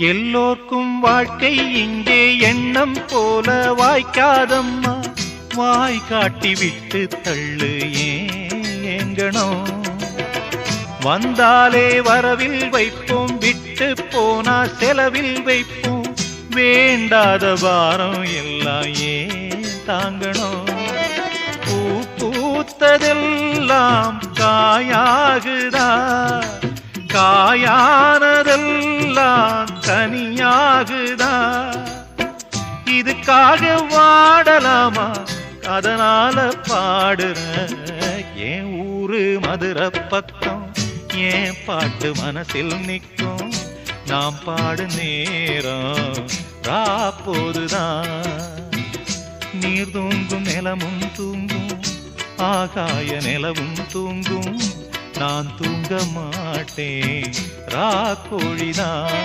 எல்லோர்க்கும் வாழ்க்கை இங்கே எண்ணம் போல வாய்க்காதம்மா. வாய் காட்டி விட்டு தள்ளு ஏங்கணும். வந்தாலே வரவில் வைப்போம், விட்டு போனா செலவில் வைப்போம். வேண்டாத பாரம் எல்லாம் ஏன் தாங்கணும். பூ பூத்ததெல்லாம் காயாகுதா, காயானதெல்லாம் கனியாகுதா. இதுக்காக வாடலாமா, அதனால பாடுற. என் ஊரு மதுரை பக்கம், என் பாட்டு மனசில் நிற்கும். நாம் பாடு நேரம் ராப்போதுதான். நீர் தூங்கும் நிலமும் தூங்கும், ஆகாய நிலவும் தூங்கும். நான் தூங்க மாட்டேன் ராக்கோழிதான்.